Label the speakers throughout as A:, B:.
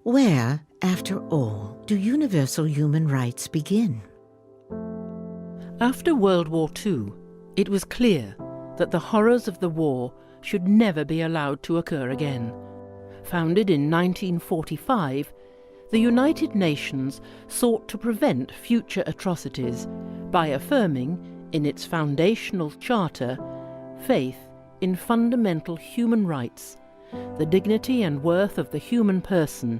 A: Where, after all, do universal human rights begin?
B: After World War II, it was clear that the horrors of the war should never be allowed to occur again. Founded in 1945, the United Nations sought to prevent future atrocities by affirming, in its foundational charter, faith in fundamental human rights, the dignity and worth of the human person,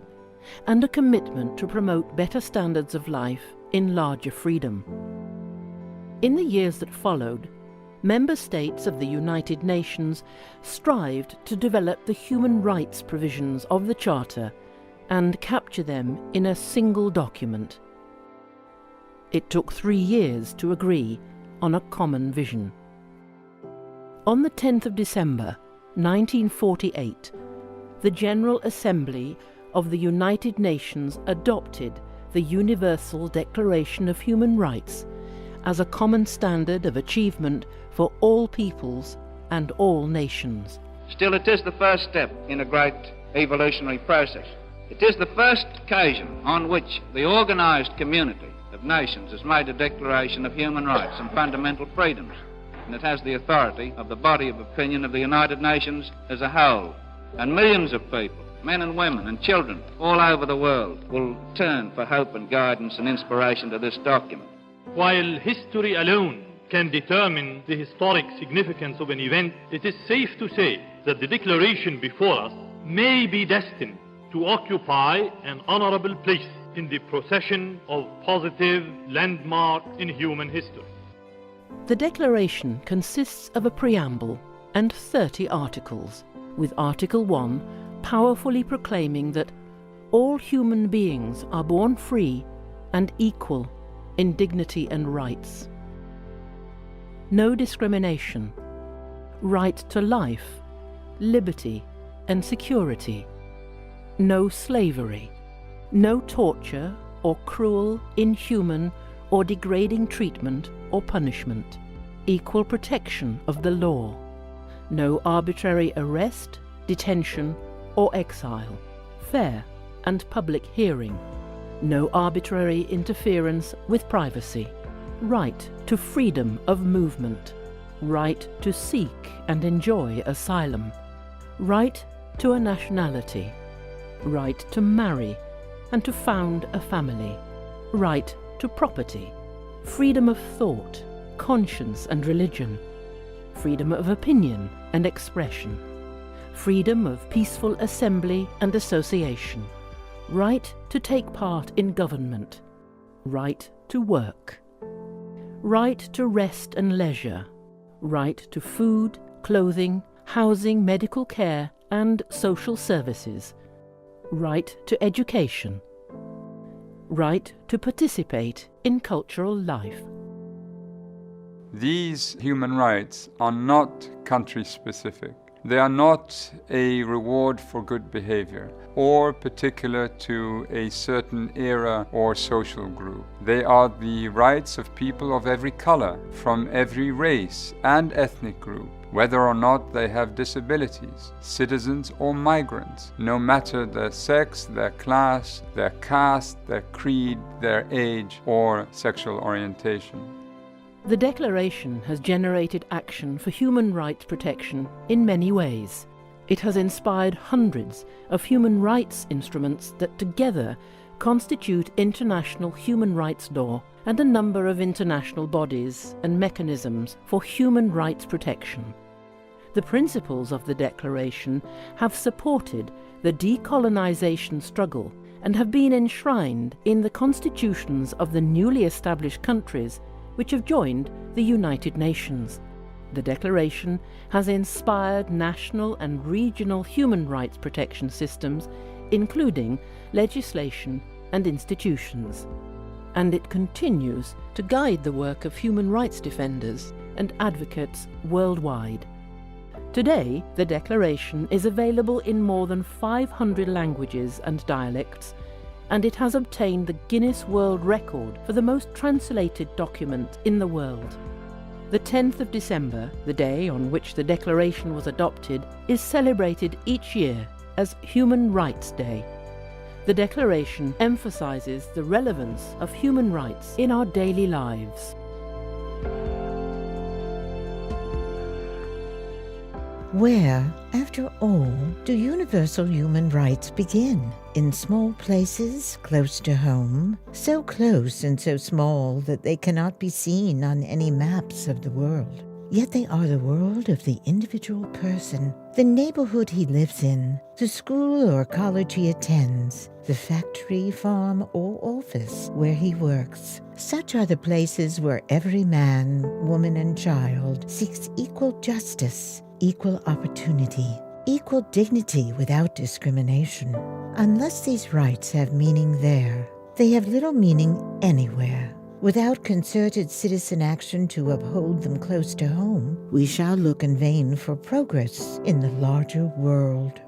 B: and a commitment to promote better standards of life in larger freedom. In the years that followed, member states of the United Nations strived to develop the human rights provisions of the Charter and capture them in a single document. It took 3 years to agree on a common vision. On the 10th of December, 1948, the General Assembly of the United Nations adopted the Universal Declaration of Human Rights as a common standard of achievement for all peoples and all nations.
C: Still, it is the first step in a great evolutionary process. It is the first occasion on which the organised community of nations has made a declaration of human rights and fundamental freedoms, and it has the authority of the body of opinion of the United Nations as a whole. And millions of people, men and women and children all over the world, will turn for hope and guidance and inspiration to this document.
D: While history alone can determine the historic significance of an event, it is safe to say that the declaration before us may be destined to occupy an honorable place in the procession of positive landmarks in human history.
B: The Declaration consists of a preamble and 30 articles, with Article 1 powerfully proclaiming that all human beings are born free and equal in dignity and rights. No discrimination, right to life, liberty and security, no slavery, no torture or cruel, inhuman or degrading treatment or punishment, equal protection of the law, no arbitrary arrest, detention or exile, fair and public hearing, no arbitrary interference with privacy, right to freedom of movement, right to seek and enjoy asylum, right to a nationality, right to marry and to found a family, right to property, freedom of thought, conscience and religion, freedom of opinion and expression, freedom of peaceful assembly and association, right to take part in government, right to work, right to rest and leisure, right to food, clothing, housing, medical care and social services, right to education, right to participate in cultural life.
E: These human rights are not country-specific. They are not a reward for good behavior or particular to a certain era or social group. They are the rights of people of every color, from every race and ethnic group, whether or not they have disabilities, citizens or migrants, no matter their sex, their class, their caste, their creed, their age, or sexual orientation.
B: The Declaration has generated action for human rights protection in many ways. It has inspired hundreds of human rights instruments that together constitute international human rights law and a number of international bodies and mechanisms for human rights protection. The principles of the Declaration have supported the decolonization struggle and have been enshrined in the constitutions of the newly established countries which have joined the United Nations. The Declaration has inspired national and regional human rights protection systems, including legislation and institutions. And it continues to guide the work of human rights defenders and advocates worldwide. Today, the Declaration is available in more than 500 languages and dialects, and it has obtained the Guinness World Record for the most translated document in the world. The 10th of December, the day on which the Declaration was adopted, is celebrated each year as Human Rights Day. The Declaration emphasizes the relevance of human rights in our daily lives.
A: Where, after all, do universal human rights begin? In small places close to home, so close and so small that they cannot be seen on any maps of the world. Yet they are the world of the individual person, the neighborhood he lives in, the school or college he attends, the factory, farm, or office where he works. Such are the places where every man, woman, and child seeks equal justice, equal opportunity, equal dignity without discrimination. Unless these rights have meaning there, they have little meaning anywhere. Without concerted citizen action to uphold them close to home, we shall look in vain for progress in the larger world.